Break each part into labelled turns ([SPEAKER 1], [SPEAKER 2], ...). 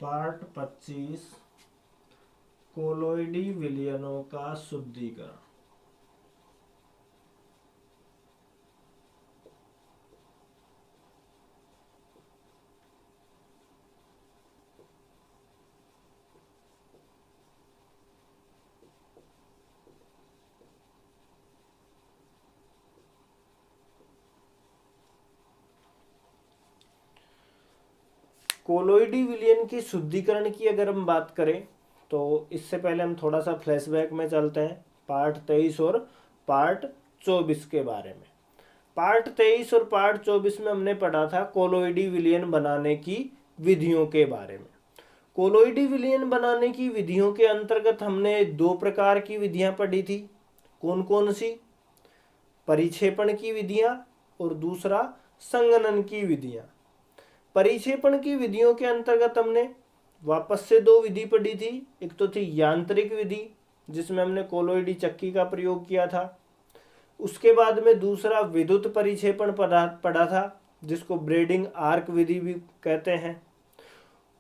[SPEAKER 1] Part 25 कोलोइडी विलयनों का शुद्धिकरण। कोलोइडी विलयन की शुद्धिकरण की अगर हम बात करें तो इससे पहले हम थोड़ा सा फ्लैशबैक में चलते हैं पार्ट 23 और पार्ट 24 के बारे में। पार्ट 23 और पार्ट 24 में हमने पढ़ा था कोलोइडी विलयन बनाने की विधियों के बारे में। कोलोइडी विलयन बनाने की विधियों के अंतर्गत हमने दो प्रकार की विधियां पढ़ी थी। कौन कौन सी? परिक्षेपण की विधियां और दूसरा संघनन की विधियां। परिक्षेपण की विधियों के अंतर्गत हमने वापस से दो विधि पढ़ी थी। एक तो थी यांत्रिक विधि जिसमें हमने कोलोइडी चक्की का प्रयोग किया था। उसके बाद में दूसरा विद्युत परिक्षेपण पढ़ा था जिसको ब्रेडिंग आर्क विधि भी कहते हैं।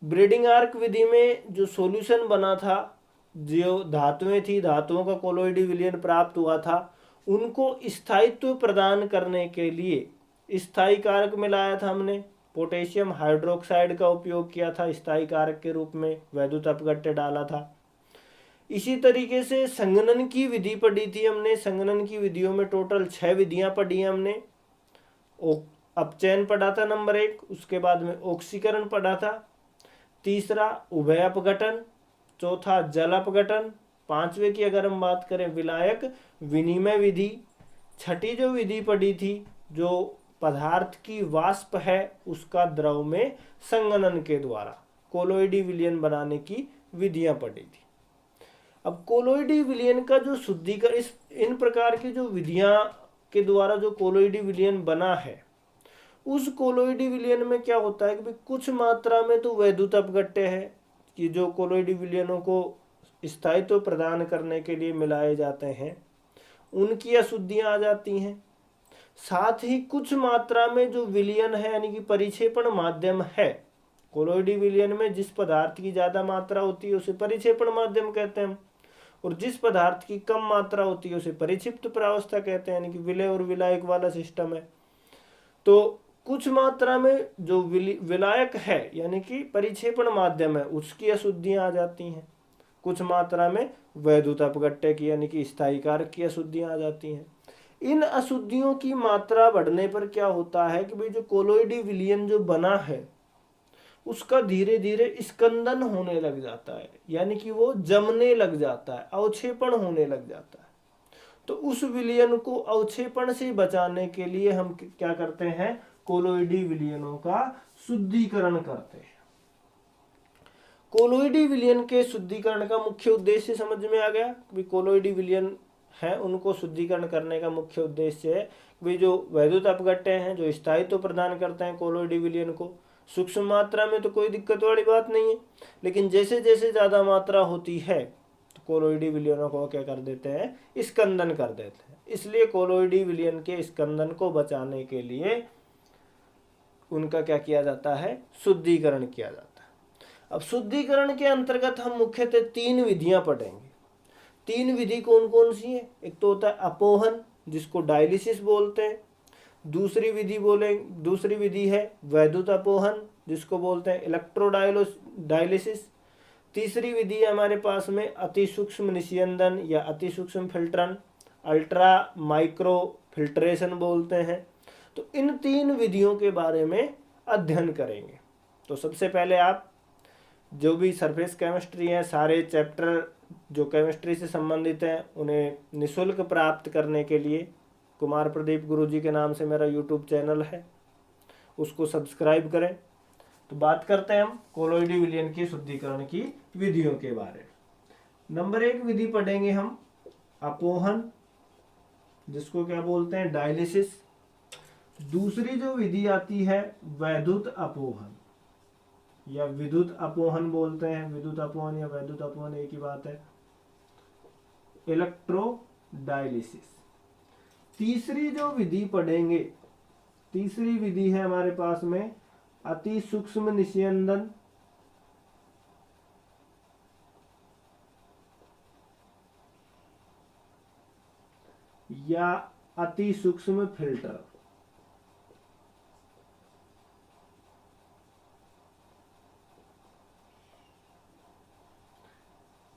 [SPEAKER 1] ब्रेडिंग आर्क विधि में जो सॉल्यूशन बना था, जो धातुएं थी, धातुओं का कोलोइडी विलयन प्राप्त हुआ था, उनको स्थायित्व प्रदान करने के लिए स्थायी कारक मिलाया था हमने। पोटेशियम हाइड्रोक्साइड का उपयोग किया था स्थायी कारक के रूप में, वैद्युत अपघट्य डाला था। इसी तरीके से संघनन की विधि पढ़ी थी हमने। संघनन की विधियों में टोटल 6 विधियां पढ़ी हैं हमने। अपचयन पढ़ा था नंबर 1, उसके बाद में ऑक्सीकरण पढ़ा था, तीसरा उभय अपघटन, चौथा जल अपघटन, पांचवे की अगर हम बात करें विलायक विनिमय विधि, छठी जो विधि पढ़ी थी जो पदार्थ की वाष्प है उसका द्रव में संघनन के द्वारा कोलोइडी विलयन बनाने की विधियां पढ़ी थी। अब कोलोइडी विलयन का जो शुद्धिकरण, इन प्रकार की जो विधियां के द्वारा जो कोलोइडी विलयन बना है, उस कोलोइडी विलयन में क्या होता है कि कुछ मात्रा में तो वैद्युत अपघट्य है कि जो कोलोइडी विलयनों को स्थायित्व प्रदान करने के लिए मिलाए जाते हैं, उनकी अशुद्धियां आ जाती हैं। साथ ही कुछ मात्रा में जो विलयन है यानी कि परिक्षेपण माध्यम है, कोलोइडी विलयन में जिस पदार्थ की ज्यादा मात्रा होती है उसे परिक्षेपण माध्यम कहते हैं, और जिस पदार्थ की कम मात्रा होती है उसे परिक्षिप्त प्रावस्था कहते हैं, यानी कि विलय और विलायक वाला सिस्टम है। तो कुछ मात्रा में जो विलायक है यानी कि परिक्षेपण माध्यम है उसकी अशुद्धियां आ जाती हैं। कुछ मात्रा में वैद्युत अपघट्य की यानी कि स्थायी कारक की अशुद्धियां आ जाती हैं। इन अशुद्धियों की मात्रा बढ़ने पर क्या होता है कि भाई जो कोलोइडी विलयन जो बना है उसका धीरे धीरे स्कंदन होने लग जाता है, यानी कि वो जमने लग जाता है, अवक्षेपण होने लग जाता है। तो उस विलयन को अवक्षेपण से बचाने के लिए हम क्या करते हैं, कोलोइडी विलयनों का शुद्धिकरण करते हैं। कोलोइडी विलयन के शुद्धिकरण का मुख्य उद्देश्य समझ में आ गया। कोलोइडी विलयन है उनको शुद्धिकरण करने का मुख्य उद्देश्य है वे जो वैद्युत अपघट्य हैं जो स्थायित्व प्रदान करते हैं कोलोइडी विलयन को, सूक्ष्म मात्रा में तो कोई दिक्कत वाली बात नहीं है, लेकिन जैसे जैसे ज्यादा मात्रा होती है तो कोलोइडी विलयनों को क्या कर देते हैं, स्कंदन कर देते हैं। इसलिए कोलोइडी विलयन के स्कंदन को बचाने के लिए उनका क्या किया जाता है, शुद्धिकरण किया जाता है। अब शुद्धिकरण के अंतर्गत हम मुख्यतः 3 विधियां पढ़ेंगे। 3 विधि कौन कौन सी है? एक तो होता है अपोहन जिसको डायलिसिस बोलते हैं, दूसरी विधि है वैद्युत अपोहन जिसको बोलते हैं इलेक्ट्रोडायलिसिस, तीसरी विधि है हमारे पास में अति सूक्ष्म निस्यंदन या अति सूक्ष्म फिल्ट्रन, अल्ट्रा माइक्रो फिल्ट्रेशन बोलते हैं। तो इन 3 विधियों के बारे में अध्ययन करेंगे। तो सबसे पहले आप जो भी सरफेस केमिस्ट्री है, सारे चैप्टर जो केमिस्ट्री से संबंधित हैं उन्हें निःशुल्क प्राप्त करने के लिए कुमार प्रदीप गुरुजी के नाम से मेरा यूट्यूब चैनल है, उसको सब्सक्राइब करें। तो बात करते हैं हम कोलोइडी विलयन की शुद्धिकरण की विधियों के बारे में। नंबर 1 विधि पढ़ेंगे हम अपोहन जिसको क्या बोलते हैं, डायलिसिस। दूसरी जो विधि आती है वैद्युत अपोहन या विद्युत अपोहन बोलते हैं, विद्युत अपोहन या वैद्युत अपोहन एक ही बात है, इलेक्ट्रोडायलिसिस। तीसरी जो विधि पढ़ेंगे, तीसरी विधि है हमारे पास में अति सूक्ष्म निस्यंदन या अति सूक्ष्म फिल्टर।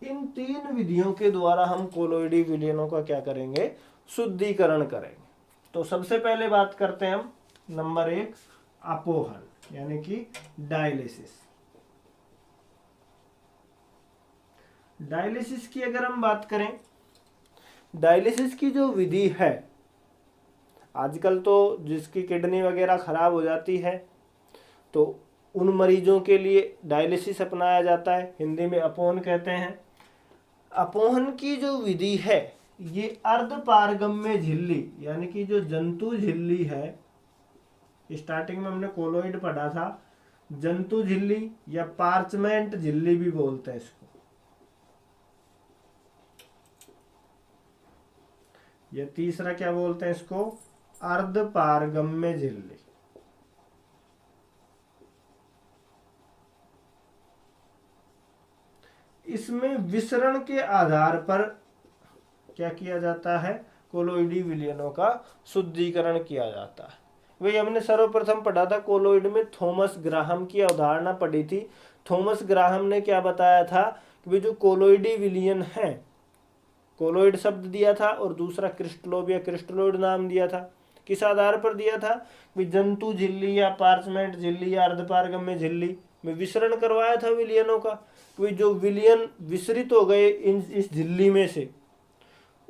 [SPEAKER 1] इन 3 विधियों के द्वारा हम कोलोइडी विलयनों का क्या करेंगे, शुद्धिकरण करेंगे। तो सबसे पहले बात करते हैं हम नंबर 1 अपोहन यानी कि डायलिसिस। डायलिसिस की अगर हम बात करें, डायलिसिस की जो विधि है, आजकल तो जिसकी किडनी वगैरह खराब हो जाती है तो उन मरीजों के लिए डायलिसिस अपनाया जाता है, हिंदी में अपोहन कहते हैं। अपोहन की जो विधि है ये अर्धपारगम्य झिल्ली यानी कि जो जंतु झिल्ली है, स्टार्टिंग में हमने कोलोइड पढ़ा था, जंतु झिल्ली या पार्चमेंट झिल्ली भी बोलते हैं इसको, या तीसरा क्या बोलते हैं इसको, अर्धपारगम्य झिल्ली। इसमें विसरण के आधार पर क्या किया जाता है, कोलोइडी विलयनों का शुद्धिकरण किया जाता है। वही हमने सर्वप्रथम पढ़ा था कोलोइड में, थॉमस ग्राहम की अवधारणा पढ़ी थी। थॉमस ग्राहम ने क्या बताया था कि जो कोलोइडी विलयन है, कोलोइड शब्द दिया था और दूसरा क्रिस्टलोब या क्रिस्टलोइड नाम दिया था। किस आधार पर दिया था कि जंतु झिल्ली या पार्चमेंट झिल्ली या अर्धपारगम्य झिल्ली में विसरण करवाया था विलयनों का। कि जो विलयन विसरित हो गए इस झिल्ली में से,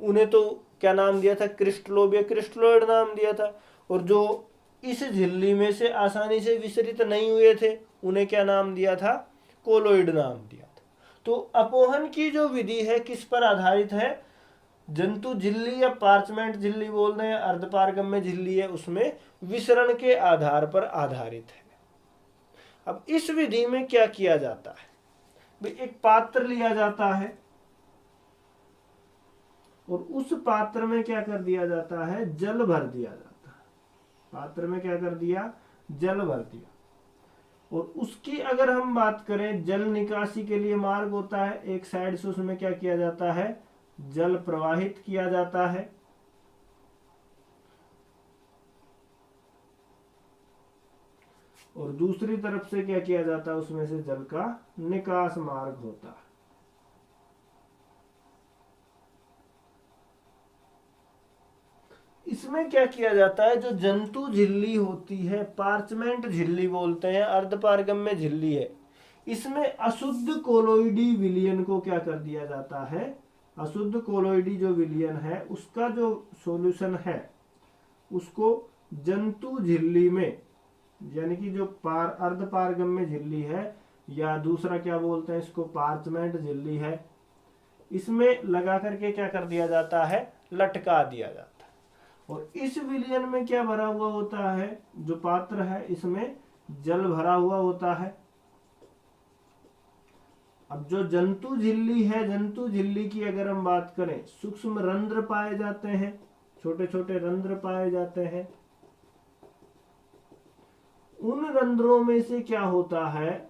[SPEAKER 1] उन्हें तो क्या नाम दिया था, क्रिस्टलोब या क्रिस्टलोइड नाम दिया था। और जो इस झिल्ली में से आसानी से विसरित नहीं हुए थे उन्हें क्या नाम दिया था, कोलोइड नाम दिया था। तो अपोहन की जो विधि है किस पर आधारित है, जंतु झिल्ली या पार्चमेंट झिल्ली बोल रहे हैं, अर्धपारगम्य झिल्ली है, उसमें विसरण के आधार पर आधारित है। अब इस विधि में क्या किया जाता है, एक पात्र लिया जाता है और उस पात्र में क्या कर दिया जाता है, जल भर दिया जाता है। पात्र में क्या कर दिया, जल भर दिया। और उसकी अगर हम बात करें, जल निकासी के लिए मार्ग होता है, एक साइड से उसमें क्या किया जाता है, जल प्रवाहित किया जाता है। और दूसरी तरफ से क्या किया जाता है, उसमें से जल का निकास मार्ग होता है। इसमें क्या किया जाता है, जो जंतु झिल्ली होती है, पार्चमेंट झिल्ली बोलते हैं, अर्धपारगम्य झिल्ली है, इसमें अशुद्ध कोलोइडी विलयन को क्या कर दिया जाता है, अशुद्ध कोलोइडी जो विलयन है उसका जो सॉल्यूशन है उसको जंतु झिल्ली में, यानी कि जो अर्धपारगम्य झिल्ली है या दूसरा क्या बोलते हैं इसको, पार्चमेंट झिल्ली है, इसमें लगा करके क्या कर दिया जाता है, लटका दिया जाता है। और इस विलयन में क्या भरा हुआ होता है, जो पात्र है इसमें जल भरा हुआ होता है। अब जो जंतु झिल्ली है, जंतु झिल्ली की अगर हम बात करें, सूक्ष्म रंध्र पाए जाते हैं, छोटे छोटे रंध्र पाए जाते हैं। उन रंध्रों में से क्या होता है,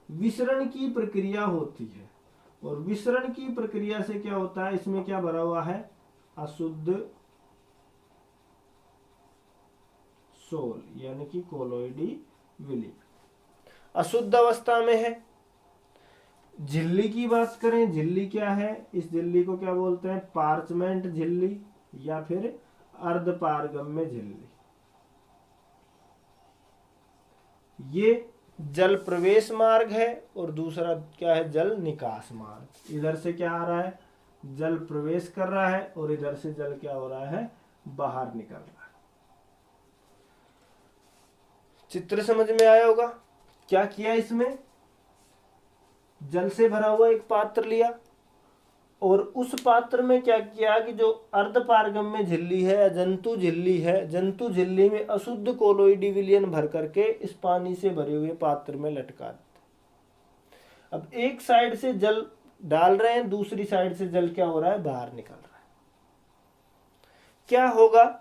[SPEAKER 1] विसरण की प्रक्रिया होती है। और विसरण की प्रक्रिया से क्या होता है, इसमें क्या भरा हुआ है, अशुद्ध सोल यानी कि कोलोइडी विलयन अशुद्ध अवस्था में है। झिल्ली की बात करें, झिल्ली क्या है, इस झिल्ली को क्या बोलते हैं, पार्चमेंट झिल्ली या फिर अर्धपारगम्य झिल्ली। ये जल प्रवेश मार्ग है और दूसरा क्या है, जल निकास मार्ग। इधर से क्या आ रहा है, जल प्रवेश कर रहा है और इधर से जल क्या हो रहा है, बाहर निकल रहा है। चित्र समझ में आया होगा। क्या किया, इसमें जल से भरा हुआ एक पात्र लिया और उस पात्र में क्या किया कि जो अर्धपारगम्य झिल्ली है, जंतु झिल्ली है, जंतु झिल्ली में अशुद्ध कोलोइडी विलयन भर करके इस पानी से भरे हुए पात्र में लटका देते। अब एक साइड से जल डाल रहे हैं, दूसरी साइड से जल क्या हो रहा है, बाहर निकल रहा है। क्या होगा,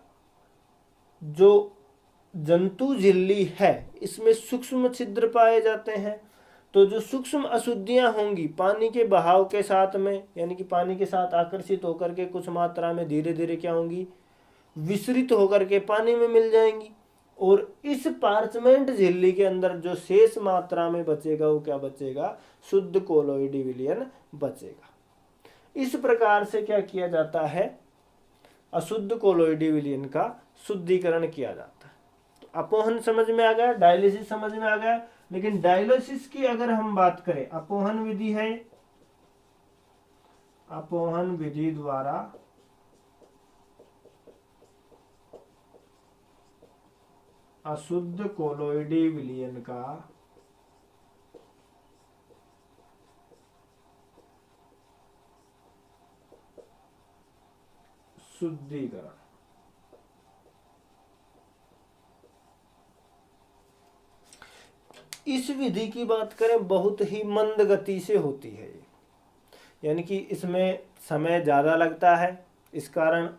[SPEAKER 1] जो जंतु झिल्ली है इसमें सूक्ष्म छिद्र पाए जाते हैं, तो जो सूक्ष्म अशुद्धियां होंगी पानी के बहाव के साथ में, यानी कि पानी के साथ आकर्षित होकर के कुछ मात्रा में धीरे धीरे क्या होंगी, विसरित होकर के पानी में मिल जाएंगी। और इस पार्चमेंट झिल्ली के अंदर जो शेष मात्रा में बचेगा वो क्या बचेगा, शुद्ध कोलोइडी विलयन बचेगा। इस प्रकार से क्या किया जाता है, अशुद्ध कोलोइडी विलयन का शुद्धिकरण किया जाता है। तो अपोहन समझ में आ गया, डायलिसिस समझ में आ गया। लेकिन डायलिसिस की अगर हम बात करें, अपोहन विधि है, अपोहन विधि द्वारा अशुद्ध कोलोइडी विलयन का शुद्धिकरण। इस विधि की बात करें, बहुत ही मंद गति से होती है ये, यानी कि इसमें समय ज़्यादा लगता है। इस कारण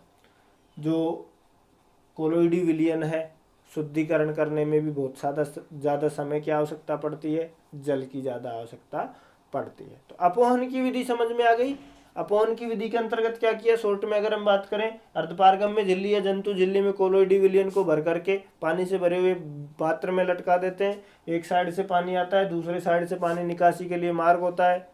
[SPEAKER 1] जो कोलोइडी विलयन है शुद्धिकरण करने में भी बहुत ज़्यादा समय की आवश्यकता पड़ती है, जल की ज़्यादा आवश्यकता पड़ती है। तो अपोहन की विधि समझ में आ गई। अपोहन की विधि के अंतर्गत क्या किया, शॉर्ट में अगर हम बात करें, अर्धपारगम्य झिल्ली या जंतु झिल्ली में कोलोइडी विलयन को भर करके पानी से भरे हुए पात्र में लटका देते हैं। एक साइड से पानी आता है, दूसरे साइड से पानी निकासी के लिए मार्ग होता है।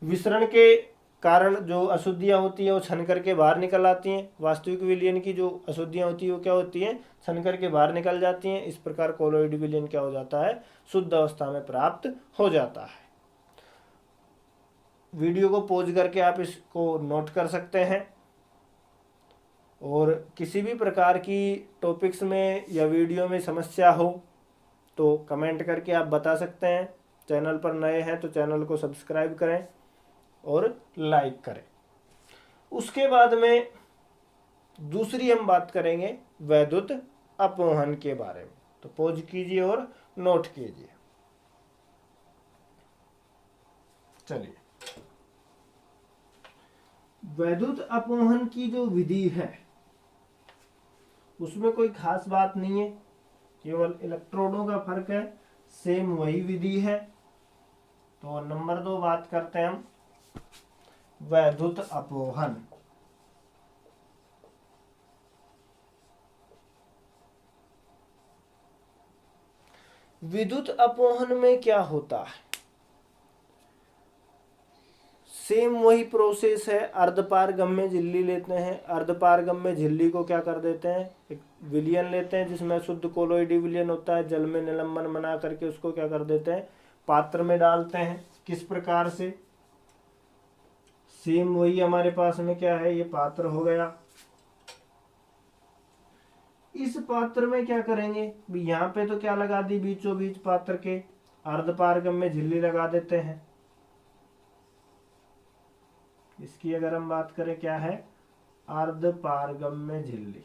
[SPEAKER 1] विसरण के कारण जो अशुद्धियाँ होती हैं वो छन करके बाहर निकल आती हैं। वास्तविक विलयन की जो अशुद्धियाँ होती हैं वो क्या होती हैं, छन करके बाहर निकल जाती हैं। इस प्रकार कोलोइड विलयन क्या हो जाता है, शुद्ध अवस्था में प्राप्त हो जाता है। वीडियो को पॉज करके आप इसको नोट कर सकते हैं। और किसी भी प्रकार की टॉपिक्स में या वीडियो में समस्या हो तो कमेंट करके आप बता सकते हैं। चैनल पर नए हैं तो चैनल को सब्सक्राइब करें और लाइक करें। उसके बाद में दूसरी हम बात करेंगे वैद्युत अपोहन के बारे में। तो पॉज कीजिए और नोट कीजिए। चलिए, वैद्युत अपोहन की जो विधि है उसमें कोई खास बात नहीं है, केवल इलेक्ट्रोडों का फर्क है, सेम वही विधि है। तो नंबर 2 बात करते हैं हम वैद्युत अपोहन। विद्युत अपोहन में क्या होता है, सेम वही प्रोसेस है। अर्धपारगम्य झिल्ली लेते हैं, अर्धपारगम्य झिल्ली को क्या कर देते हैं, एक विलयन लेते हैं जिसमें शुद्ध कोलोइडी विलयन होता है। जल में निलंबन बना करके उसको क्या कर देते हैं, पात्र में डालते हैं। किस प्रकार से, सेम वही हमारे पास में क्या है, ये पात्र हो गया। इस पात्र में क्या करेंगे, यहाँ पे तो क्या लगा दी, बीचों बीच पात्र के अर्धपारगम्य झिल्ली लगा देते हैं। इसकी अगर हम बात करें क्या है, अर्धपारगम्य झिल्ली।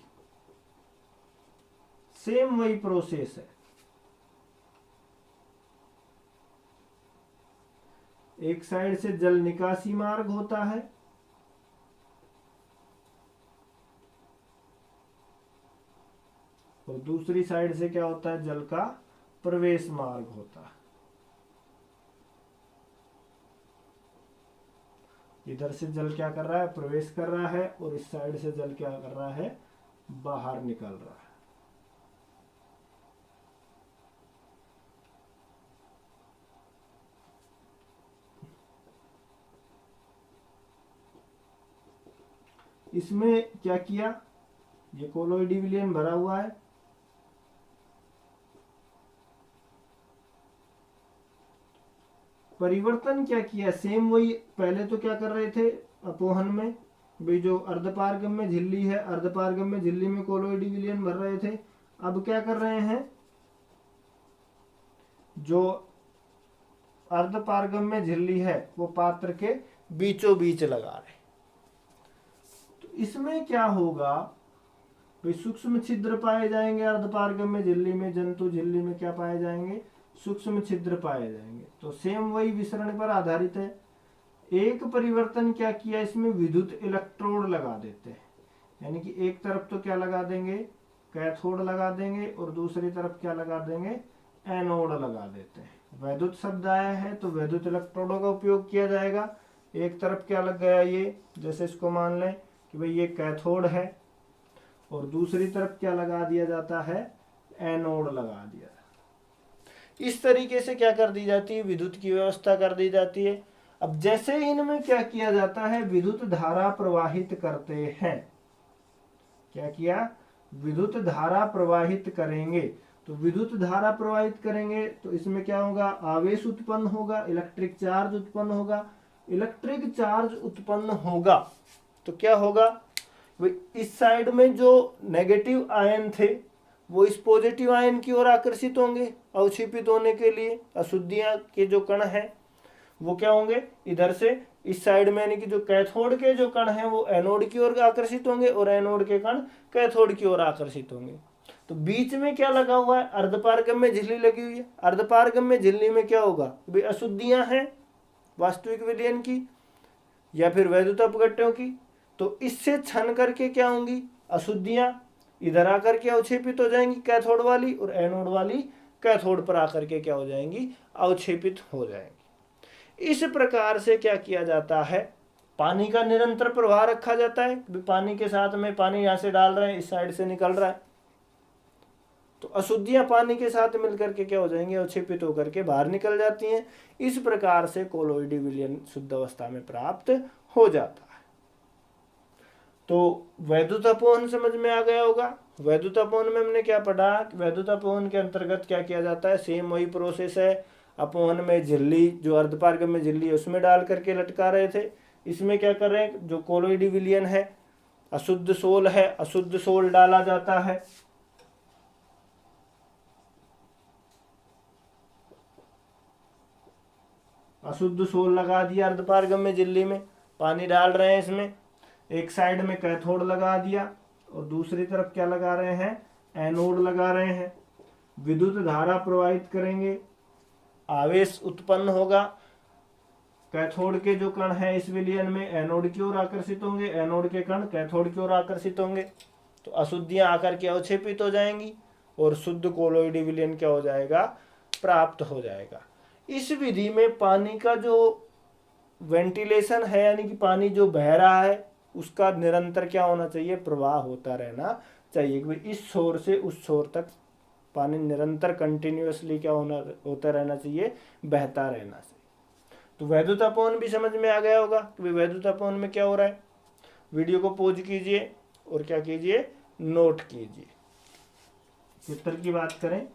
[SPEAKER 1] सेम वही प्रोसेस है, एक साइड से जल निकासी मार्ग होता है और दूसरी साइड से क्या होता है, जल का प्रवेश मार्ग होता है। इधर से जल क्या कर रहा है, प्रवेश कर रहा है, और इस साइड से जल क्या कर रहा है, बाहर निकल रहा है। इसमें क्या किया, ये कोलोइडी विलयन भरा हुआ है, परिवर्तन क्या किया, सेम वही। पहले तो क्या कर रहे थे अपोहन में, भाई जो अर्धपारगम्य झिल्ली है, अर्धपारगम्य झिल्ली में कोलोइडी विलयन भर रहे थे। अब क्या कर रहे हैं, जो अर्धपारगम्य झिल्ली है वो पात्र के बीचों बीच लगा रहे। तो इसमें क्या होगा, भाई सूक्ष्म छिद्र पाए जाएंगे अर्धपारगम्य झिल्ली में, जंतु झिल्ली में क्या पाए जाएंगे, सूक्ष्म छिद्र पाए जाएंगे। तो सेम वही विसरण पर आधारित है। एक परिवर्तन क्या किया, इसमें विद्युत इलेक्ट्रोड लगा देते हैं, यानी कि एक तरफ तो क्या लगा देंगे, कैथोड लगा देंगे, और दूसरी तरफ क्या लगा देंगे, एनोड लगा देते हैं। वैद्युत शब्द आया है तो वैद्युत इलेक्ट्रोडों का उपयोग किया जाएगा। एक तरफ क्या लग गया, ये जैसे इसको मान लें कि भाई ये कैथोड है और दूसरी तरफ क्या लगा दिया जाता है, एनोड लगा दिया। इस तरीके से क्या कर दी जाती है, विद्युत की व्यवस्था कर दी जाती है। अब जैसे इनमें क्या किया जाता है, विद्युत धारा प्रवाहित करते हैं। क्या किया, विद्युत धारा प्रवाहित करेंगे। तो विद्युत धारा प्रवाहित करेंगे तो इसमें क्या होगा, आवेश उत्पन्न होगा, इलेक्ट्रिक चार्ज उत्पन्न होगा। इलेक्ट्रिक चार्ज उत्पन्न होगा तो क्या होगा, इस साइड में जो नेगेटिव आयन थे वो इस पॉजिटिव आयन की ओर आकर्षित होंगे अवक्षेपित होने के लिए। अशुद्धियां के जो कण हैं वो क्या होंगे, इधर से इस साइड में, यानी कि जो कैथोड के जो कण हैं वो एनोड की ओर आकर्षित होंगे और एनोड के कण कैथोड की ओर आकर्षित होंगे। तो बीच में क्या लगा हुआ है, अर्धपारगम्य झिल्ली लगी हुई है। अर्धपारगम्य झिल्ली में क्या होगा, भाई अशुद्धियां हैं वास्तविक विलयन की या फिर वैद्युत अपघट्यों की। तो इससे छन करके क्या होंगी, अशुद्धियां इधर आकर के अवक्षेपित हो जाएंगी कैथोड वाली, और एनोड वाली कैथोड पर आकर के क्या हो जाएंगी, अवक्षेपित हो जाएंगी। इस प्रकार से क्या किया जाता है, पानी का निरंतर प्रवाह रखा जाता है। पानी के साथ में, पानी यहां से डाल रहे हैं, इस साइड से निकल रहा है, तो अशुद्धियां पानी के साथ मिलकर के क्या हो जाएंगी, अवक्षेपित होकर के बाहर निकल जाती हैं। इस प्रकार से कोलोइडी विलयन शुद्ध अवस्था में प्राप्त हो जाता है। तो वैद्युत अपवहन समझ में आ गया होगा। वैद्युत अपवहन में हमने क्या पढ़ा, वैद्युत अपवहन के अंतर्गत क्या किया जाता है, सेम वही प्रोसेस है। अपवहन में झिल्ली, जो अर्धपारगम्य झिल्ली है उसमें डाल करके लटका रहे थे। इसमें क्या कर रहे हैं, जो कोलोइडी विलयन है, अशुद्ध सोल है, अशुद्ध सोल डाला जाता है। अशुद्ध सोल लगा दिया अर्धपारगम्य झिल्ली में, पानी डाल रहे हैं इसमें, एक साइड में कैथोड लगा दिया और दूसरी तरफ क्या लगा रहे हैं, एनोड लगा रहे हैं। विद्युत धारा प्रवाहित करेंगे, आवेश उत्पन्न होगा, कैथोड के जो कण हैं इस विलयन में एनोड की ओर आकर्षित होंगे, एनोड के कण कैथोड की ओर आकर्षित होंगे, तो अशुद्धियां आकर के अवक्षेपित हो जाएंगी और शुद्ध कोलोइडी विलयन क्या हो जाएगा, प्राप्त हो जाएगा। इस विधि में पानी का जो वेंटिलेशन है, यानी कि पानी जो बह रहा है उसका निरंतर क्या होना चाहिए, प्रवाह होता रहना चाहिए कि इस छोर से उस छोर तक पानी निरंतर कंटिन्यूअसली क्या होता रहना चाहिए, बहता रहना चाहिए। तो वैद्युत अपवहन भी समझ में आ गया होगा कि वैद्युत अपवहन में क्या हो रहा है। वीडियो को पॉज कीजिए और क्या कीजिए, नोट कीजिए। चित्र की बात करें,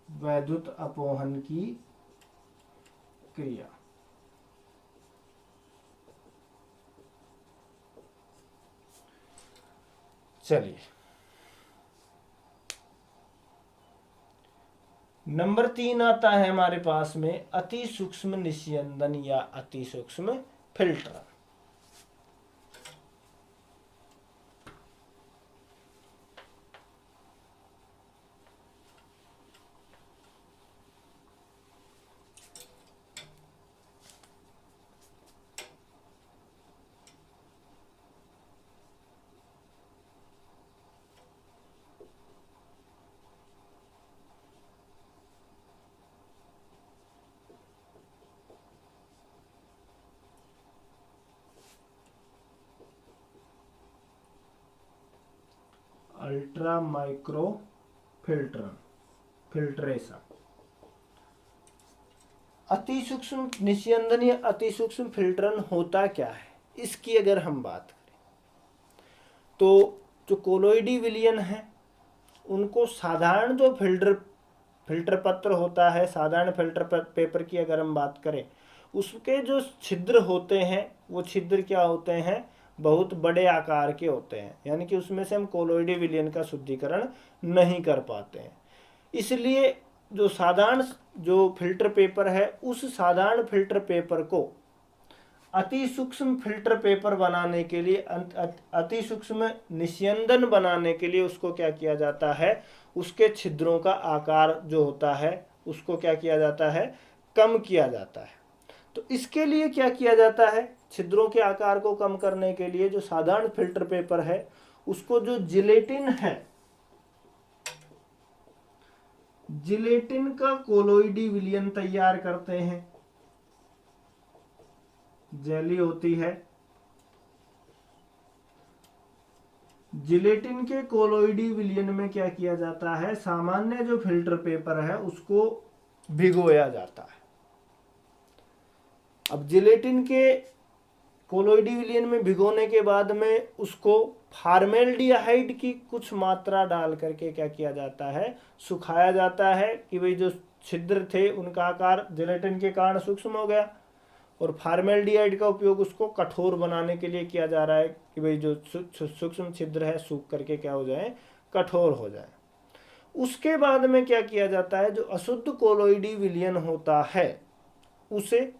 [SPEAKER 1] वैद्युत अपवहन की क्रिया। चलिए, नंबर 3 आता है हमारे पास में अति सूक्ष्म निस्यंदन या अति सूक्ष्म फिल्टर। Ultra micro filtration. अति सूक्ष्म निस्यंदन या अति सूक्ष्म फिल्टरन होता क्या है, इसकी अगर हम बात करें तो जो कोलोइडी विलयन है उनको साधारण जो फिल्टर पत्र होता है, साधारण फिल्टर पेपर की अगर हम बात करें, उसके जो छिद्र होते हैं वो छिद्र क्या होते हैं, बहुत बड़े आकार के होते हैं, यानी कि उसमें से हम कोलोइडी विलयन का शुद्धिकरण नहीं कर पाते हैं। इसलिए जो साधारण जो फिल्टर पेपर है, उस साधारण फिल्टर पेपर को अति सूक्ष्म फिल्टर पेपर बनाने के लिए, अति सूक्ष्म निस्यंदन बनाने के लिए उसको क्या किया जाता है, उसके छिद्रों का आकार जो होता है उसको क्या किया जाता है, कम किया जाता है। तो इसके लिए क्या किया जाता है, छिद्रों के आकार को कम करने के लिए जो साधारण फिल्टर पेपर है उसको जो जिलेटिन है जिलेटिन का कोलोइडी विलयन तैयार करते हैं, जेली होती है। जिलेटिन के कोलोइडी विलयन में क्या किया जाता है, सामान्य जो फिल्टर पेपर है उसको भिगोया जाता है। अब जिलेटिन के कोलोइडी विलयन में भिगोने के बाद में उसको फॉर्मेल्डिहाइड की कुछ मात्रा डाल करके क्या किया जाता है, सुखाया जाता है कि भाई जो छिद्र थे उनका आकार जिलेटिन के कारण सूक्ष्म हो गया, और फॉर्मेल्डिहाइड का उपयोग उसको कठोर बनाने के लिए किया जा रहा है कि भाई जो सूक्ष्म छिद्र है सूख करके क्या हो जाए, कठोर हो जाए। उसके बाद में क्या किया जाता है, जो अशुद्ध कोलोइडी विलयन होता है उसे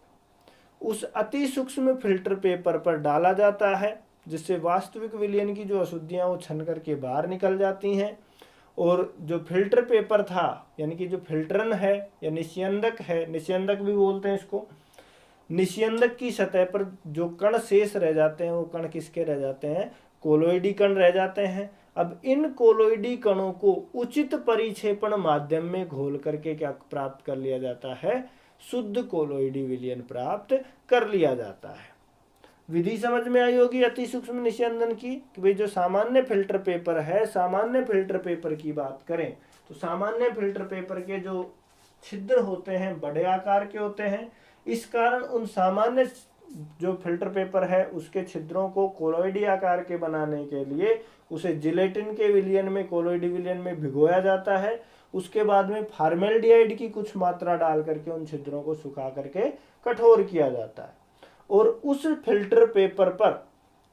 [SPEAKER 1] उस अति सूक्ष्म फिल्टर पेपर पर डाला जाता है, जिससे वास्तविक विलयन की जो अशुद्धियां वो छन करके बाहर निकल जाती हैं, और जो फिल्टर पेपर था यानी कि जो फिल्टरन है या निस्यंदक है, निस्यंदक भी बोलते हैं इसको, निस्यंदक की सतह पर जो कण शेष रह जाते हैं वो कण किसके रह जाते हैं, कोलोइडी कण रह जाते हैं। अब इन कोलोइडी कणों को उचित परिक्षेपण माध्यम में घोल करके क्या प्राप्त कर लिया जाता है, शुद्ध कोलोइडी विलयन प्राप्त कर लिया जाता है। विधि समझ में आई होगी अति सूक्ष्म निस्यंदन की, कि भाई जो सामान्य फिल्टर पेपर है, सामान्य फिल्टर पेपर की बात करें तो सामान्य फिल्टर पेपर के जो छिद्र होते हैं बड़े आकार के होते हैं, इस कारण उन सामान्य जो फिल्टर पेपर है उसके छिद्रों को कोलोइडी आकार के बनाने के लिए उसे जिलेटिन के विलयन में, कोलोइडी विलयन में भिगोया जाता है। उसके बाद में फॉर्मेल्डिहाइड की कुछ मात्रा डाल करके उन छिद्रों को सुखा करके कठोर किया जाता है, और उस फिल्टर पेपर पर,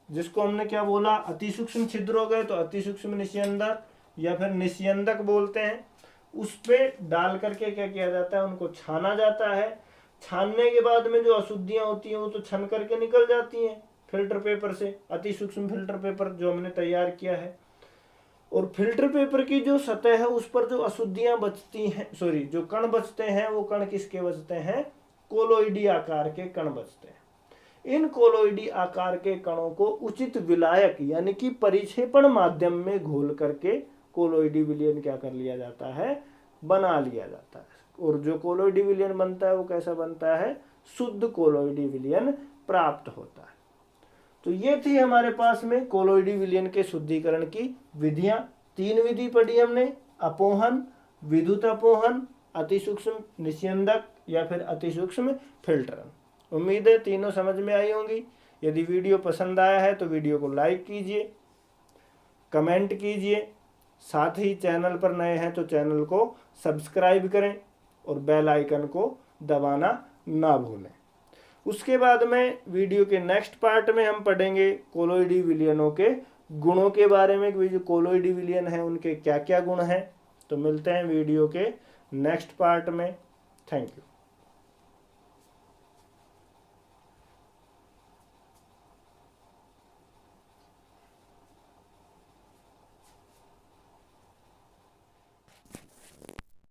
[SPEAKER 1] जिसको हमने क्या बोला, अति सूक्ष्म छिद्र हो गए तो अति सूक्ष्म निस्यंदक या फिर निस्यंदक बोलते हैं, उस पे डाल करके क्या किया जाता है, उनको छाना जाता है। छानने के बाद में जो अशुद्धियां होती हैं वो तो छन करके निकल जाती हैं फिल्टर पेपर से, अति सूक्ष्म फिल्टर पेपर जो हमने तैयार किया है। और फिल्टर पेपर की जो सतह है उस पर जो अशुद्धियां बचती हैं, जो कण बचते हैं, वो कण किसके बचते हैं, कोलोइडी आकार के कण बचते हैं। इन कोलोइडी आकार के कणों को उचित विलायक यानी कि परिक्षेपण माध्यम में घोल करके कोलोइडी विलयन क्या कर लिया जाता है, बना लिया जाता है। और जो कोलोइडी विलयन बनता है वो कैसा बनता है, शुद्ध कोलोइडी विलयन प्राप्त होता है। तो ये थी हमारे पास में कोलोइडी विलयन के शुद्धिकरण की विधियां। 3 विधि पढ़ी हमने, अपोहन, विद्युत अपोहन, अति सूक्ष्म निस्यंदक या फिर अति सूक्ष्म फिल्टरन। उम्मीद है तीनों समझ में आई होंगी। यदि वीडियो पसंद आया है तो वीडियो को लाइक कीजिए, कमेंट कीजिए, साथ ही चैनल पर नए हैं तो चैनल को सब्सक्राइब करें और बेल आइकन को दबाना ना भूलें। उसके बाद में वीडियो के नेक्स्ट पार्ट में हम पढ़ेंगे कोलोइडी विलयनों के गुणों के बारे में, कि जो कोलोइडी विलयन है उनके क्या क्या गुण हैं। तो मिलते हैं वीडियो के नेक्स्ट पार्ट में। Thank you.